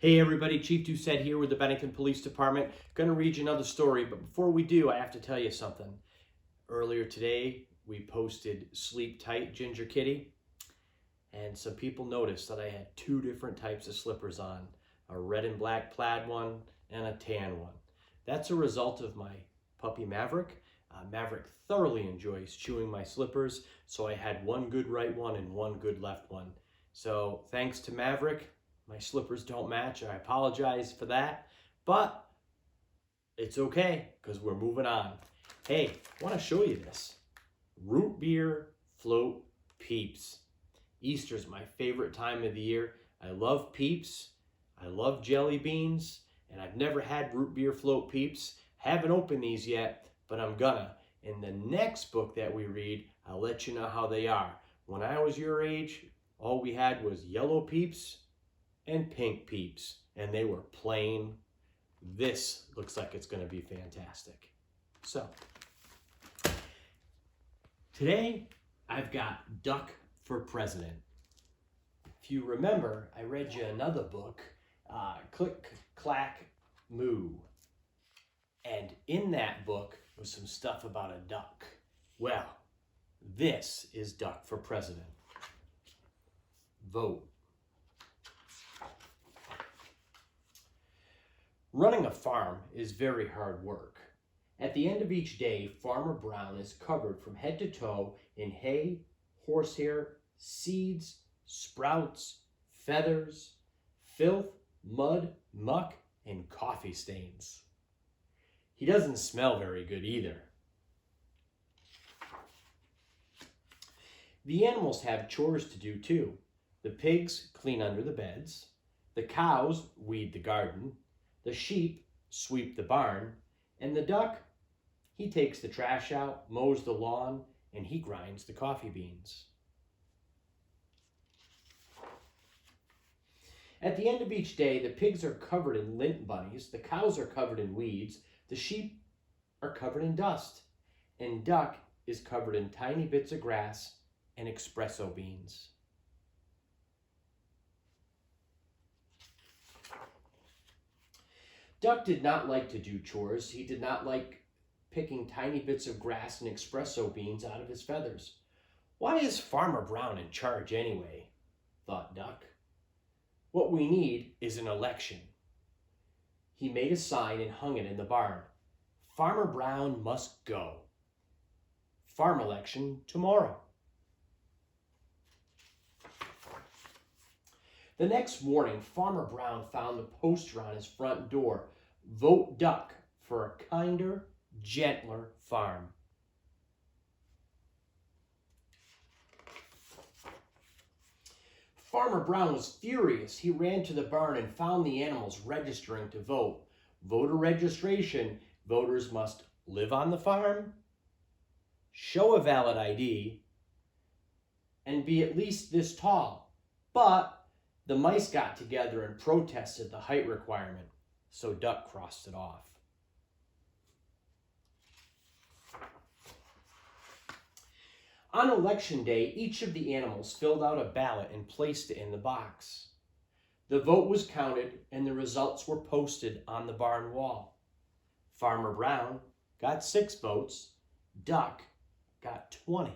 Hey everybody, Chief Doucette here with the Bennington Police Department. Gonna read you another story, but before we do, I have to tell you something. Earlier today, we posted Sleep Tight Ginger Kitty, and some people noticed that I had two different types of slippers on, a red and black plaid one and a tan one. That's a result of my puppy Maverick. Maverick thoroughly enjoys chewing my slippers, so I had one good right one and one good left one. So thanks to Maverick, my slippers don't match. I apologize for that, but it's okay because we're moving on. Hey, I want to show you this. Root beer float Peeps. Easter's my favorite time of the year. I love Peeps. I love jelly beans, and I've never had root beer float Peeps. Haven't opened these yet, but I'm gonna. In the next book that we read, I'll let you know how they are. When I was your age, all we had was yellow Peeps and pink Peeps, and they were plain. This looks like it's going to be fantastic. So, today I've got Duck for President. If you remember, I read you another book, Click, Clack, Moo. And in that book was some stuff about a duck. Well, this is Duck for President. Vote. Running a farm is very hard work. At the end of each day, Farmer Brown is covered from head to toe in hay, horsehair, seeds, sprouts, feathers, filth, mud, muck, and coffee stains. He doesn't smell very good either. The animals have chores to do too. The pigs clean under the beds. The cows weed the garden. The sheep sweep the barn, and the duck, he takes the trash out, mows the lawn, and he grinds the coffee beans. At the end of each day, the pigs are covered in lint bunnies, the cows are covered in weeds, the sheep are covered in dust, and Duck is covered in tiny bits of grass and espresso beans. Duck did not like to do chores. He did not like picking tiny bits of grass and espresso beans out of his feathers. Why is Farmer Brown in charge anyway? Thought Duck. What we need is an election. He made a sign and hung it in the barn. Farmer Brown must go. Farm election tomorrow. The next morning, Farmer Brown found the poster on his front door, "Vote Duck for a kinder, gentler farm." Farmer Brown was furious. He ran to the barn and found the animals registering to vote. Voter registration, voters must live on the farm, show a valid ID, and be at least this tall. But the mice got together and protested the height requirement, so Duck crossed it off. On election day, each of the animals filled out a ballot and placed it in the box. The vote was counted and the results were posted on the barn wall. Farmer Brown got 6 votes, Duck got 20.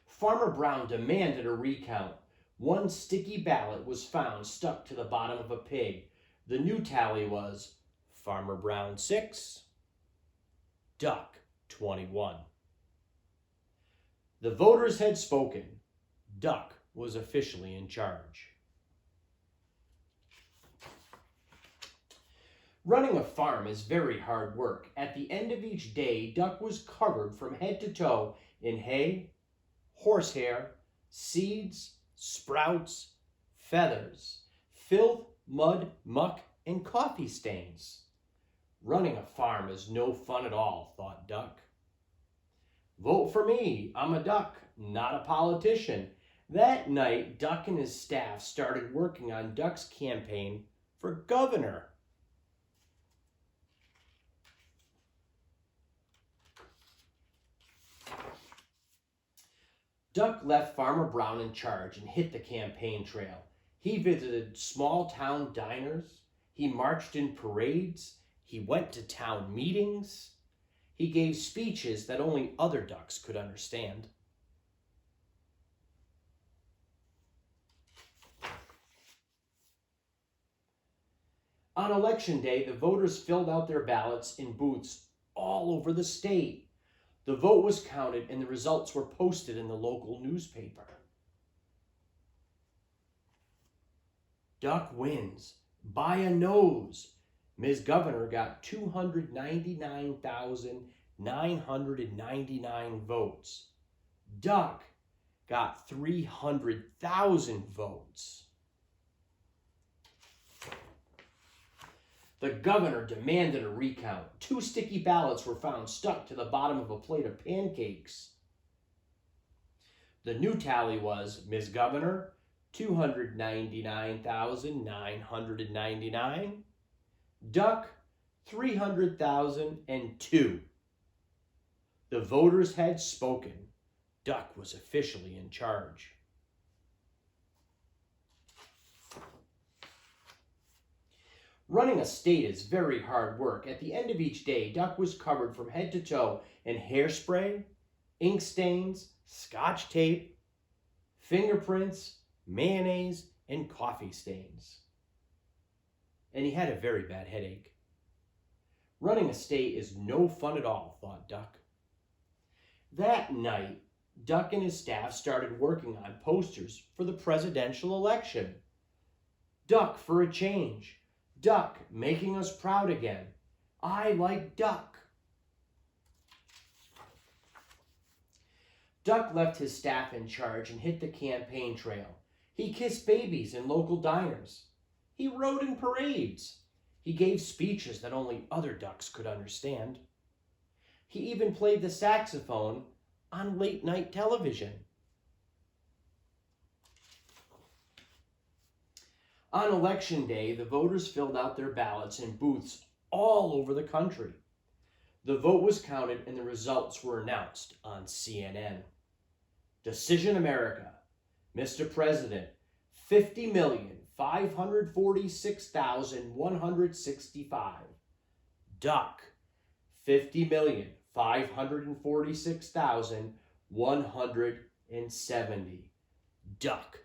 Farmer Brown demanded a recount. One sticky ballot was found stuck to the bottom of a pig. The new tally was Farmer Brown 6, Duck 21. The voters had spoken. Duck was officially in charge. Running a farm is very hard work. At the end of each day, Duck was covered from head to toe in hay, horsehair, seeds, sprouts, feathers, filth, mud, muck, and coffee stains. Running a farm is no fun at all, thought Duck. Vote for me. I'm a duck, not a politician. That night, Duck and his staff started working on Duck's campaign for governor. Duck left Farmer Brown in charge and hit the campaign trail. He visited small town diners. He marched in parades. He went to town meetings. He gave speeches that only other ducks could understand. On election day, the voters filled out their ballots in booths all over the state. The vote was counted and the results were posted in the local newspaper. Duck wins by a nose. Ms. Governor got 299,999 votes. Duck got 300,000 votes. The governor demanded a recount. 2 sticky ballots were found stuck to the bottom of a plate of pancakes. The new tally was Ms. Governor, 299,999. Duck, 300,002. The voters had spoken. Duck was officially in charge. Running a state is very hard work. At the end of each day, Duck was covered from head to toe in hairspray, ink stains, scotch tape, fingerprints, mayonnaise, and coffee stains. And he had a very bad headache. Running a state is no fun at all, thought Duck. That night, Duck and his staff started working on posters for the presidential election. Duck for a change. Duck making us proud again. I like Duck. Duck left his staff in charge and hit the campaign trail. He kissed babies in local diners. He rode in parades. He gave speeches that only other ducks could understand. He even played the saxophone on late-night television. On election day, the voters filled out their ballots in booths all over the country. The vote was counted and the results were announced on CNN. Decision America, Mr. President, 50,546,165. Duck, 50,546,170. Duck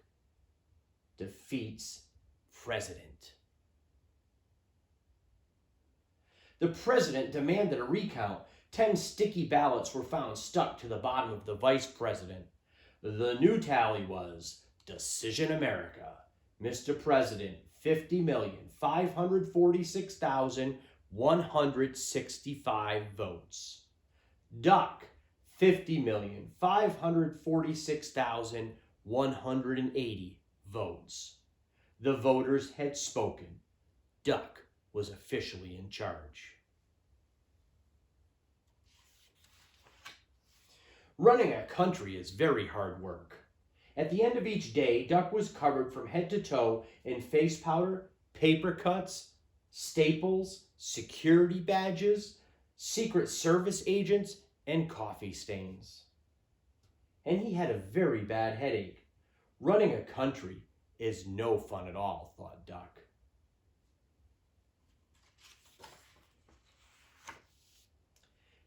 defeats president. The president demanded a recount. 10 sticky ballots were found stuck to the bottom of the vice president. The new tally was Decision America. Mr. President, 50,546,165 votes. Duck, 50,546,180 votes. The voters had spoken. Duck was officially in charge. Running a country is very hard work. At the end of each day, Duck was covered from head to toe in face powder, paper cuts, staples, security badges, Secret Service agents, and coffee stains. And he had a very bad headache. Running a country is no fun at all, thought Duck.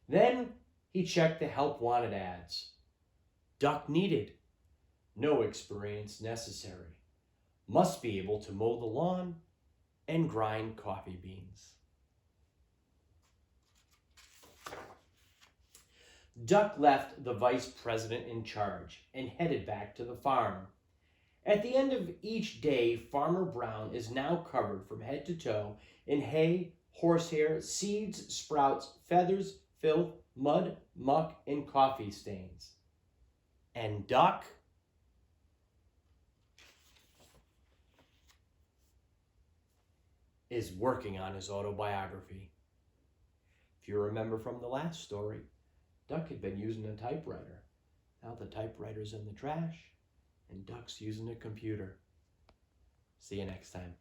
Then he checked the help wanted ads. Duck needed. No experience necessary. Must be able to mow the lawn and grind coffee beans. Duck left the vice president in charge and headed back to the farm. At the end of each day, Farmer Brown is now covered from head to toe in hay, horsehair, seeds, sprouts, feathers, filth, mud, muck, and coffee stains. And Duck is working on his autobiography. If you remember from the last story, Duck had been using a typewriter. Now the typewriter's in the trash, and Duck's using a computer. See you next time.